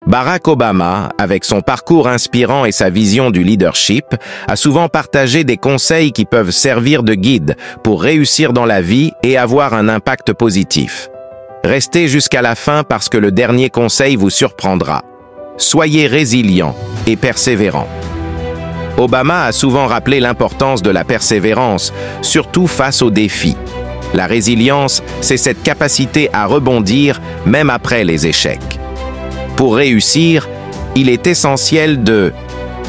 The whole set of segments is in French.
Barack Obama, avec son parcours inspirant et sa vision du leadership, a souvent partagé des conseils qui peuvent servir de guide pour réussir dans la vie et avoir un impact positif. Restez jusqu'à la fin parce que le dernier conseil vous surprendra. Soyez résilient et persévérant. Obama a souvent rappelé l'importance de la persévérance, surtout face aux défis. La résilience, c'est cette capacité à rebondir même après les échecs. Pour réussir, il est essentiel de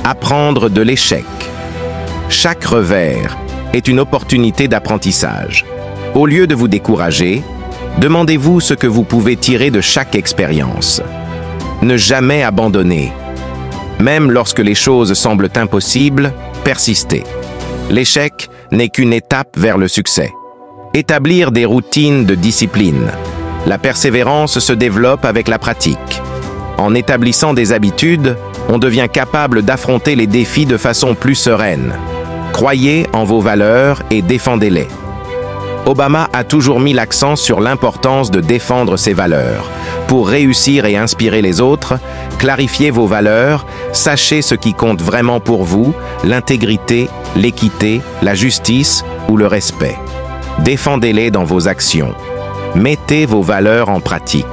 apprendre de l'échec. Chaque revers est une opportunité d'apprentissage. Au lieu de vous décourager, demandez-vous ce que vous pouvez tirer de chaque expérience. Ne jamais abandonner. Même lorsque les choses semblent impossibles, persistez. L'échec n'est qu'une étape vers le succès. Établir des routines de discipline. La persévérance se développe avec la pratique. En établissant des habitudes, on devient capable d'affronter les défis de façon plus sereine. Croyez en vos valeurs et défendez-les. Obama a toujours mis l'accent sur l'importance de défendre ses valeurs. Pour réussir et inspirer les autres, clarifiez vos valeurs, sachez ce qui compte vraiment pour vous, l'intégrité, l'équité, la justice ou le respect. Défendez-les dans vos actions. Mettez vos valeurs en pratique.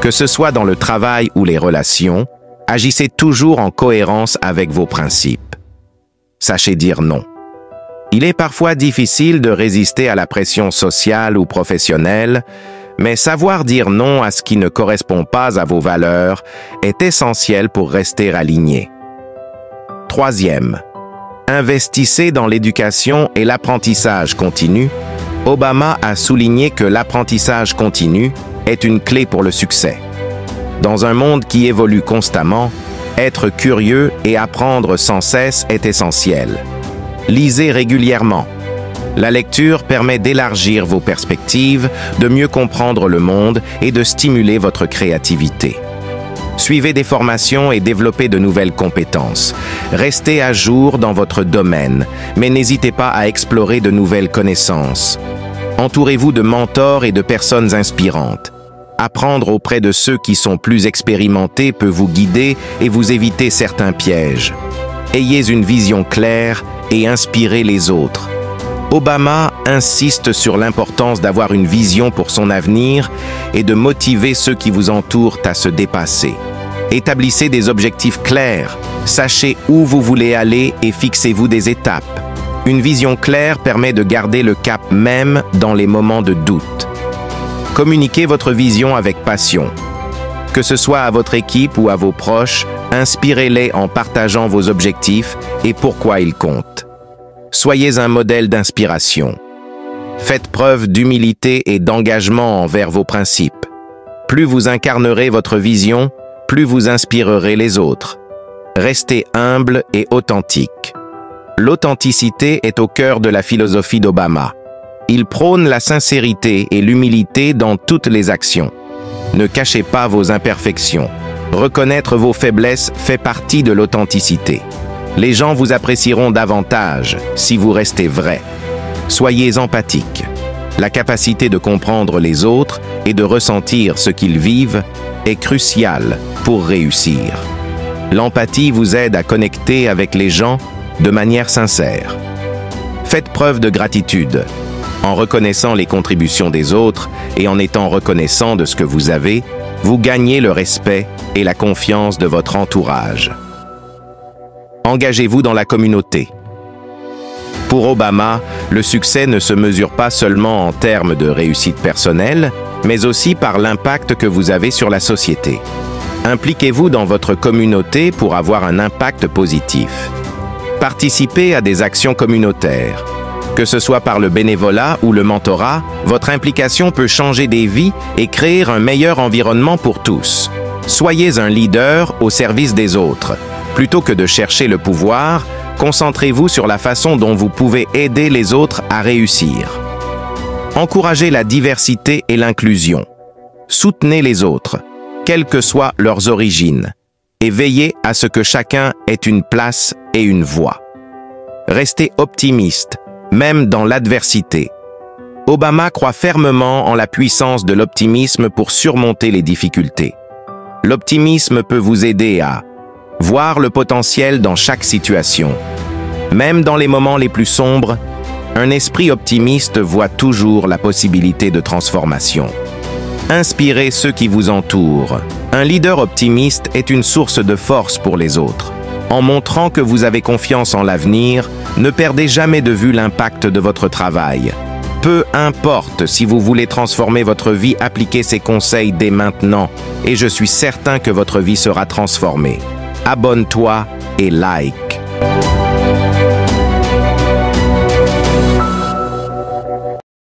Que ce soit dans le travail ou les relations, agissez toujours en cohérence avec vos principes. Sachez dire non. Il est parfois difficile de résister à la pression sociale ou professionnelle, mais savoir dire non à ce qui ne correspond pas à vos valeurs est essentiel pour rester aligné. Troisième, investissez dans l'éducation et l'apprentissage continu. Obama a souligné que l'apprentissage continu est une clé pour le succès. Dans un monde qui évolue constamment, être curieux et apprendre sans cesse est essentiel. Lisez régulièrement. La lecture permet d'élargir vos perspectives, de mieux comprendre le monde et de stimuler votre créativité. Suivez des formations et développez de nouvelles compétences. Restez à jour dans votre domaine, mais n'hésitez pas à explorer de nouvelles connaissances. Entourez-vous de mentors et de personnes inspirantes. Apprendre auprès de ceux qui sont plus expérimentés peut vous guider et vous éviter certains pièges. Ayez une vision claire et inspirez les autres. Obama insiste sur l'importance d'avoir une vision pour son avenir et de motiver ceux qui vous entourent à se dépasser. Établissez des objectifs clairs, sachez où vous voulez aller et fixez-vous des étapes. Une vision claire permet de garder le cap même dans les moments de doute. Communiquez votre vision avec passion. Que ce soit à votre équipe ou à vos proches, inspirez-les en partageant vos objectifs et pourquoi ils comptent. Soyez un modèle d'inspiration. Faites preuve d'humilité et d'engagement envers vos principes. Plus vous incarnerez votre vision, plus vous inspirerez les autres. Restez humble et authentique. L'authenticité est au cœur de la philosophie d'Obama. Il prône la sincérité et l'humilité dans toutes les actions. Ne cachez pas vos imperfections. Reconnaître vos faiblesses fait partie de l'authenticité. Les gens vous apprécieront davantage si vous restez vrai. Soyez empathique. La capacité de comprendre les autres et de ressentir ce qu'ils vivent est cruciale pour réussir. L'empathie vous aide à connecter avec les gens de manière sincère. Faites preuve de gratitude. En reconnaissant les contributions des autres et en étant reconnaissant de ce que vous avez, vous gagnez le respect et la confiance de votre entourage. Engagez-vous dans la communauté. Pour Obama, le succès ne se mesure pas seulement en termes de réussite personnelle, mais aussi par l'impact que vous avez sur la société. Impliquez-vous dans votre communauté pour avoir un impact positif. Participez à des actions communautaires. Que ce soit par le bénévolat ou le mentorat, votre implication peut changer des vies et créer un meilleur environnement pour tous. Soyez un leader au service des autres. Plutôt que de chercher le pouvoir, concentrez-vous sur la façon dont vous pouvez aider les autres à réussir. Encouragez la diversité et l'inclusion. Soutenez les autres, quelles que soient leurs origines, et veillez à ce que chacun ait une place et une voix. Restez optimiste, même dans l'adversité. Obama croit fermement en la puissance de l'optimisme pour surmonter les difficultés. L'optimisme peut vous aider à voir le potentiel dans chaque situation. Même dans les moments les plus sombres, un esprit optimiste voit toujours la possibilité de transformation. Inspirez ceux qui vous entourent. Un leader optimiste est une source de force pour les autres. En montrant que vous avez confiance en l'avenir, ne perdez jamais de vue l'impact de votre travail. Peu importe si vous voulez transformer votre vie, appliquez ces conseils dès maintenant et je suis certain que votre vie sera transformée. Abonne-toi et like.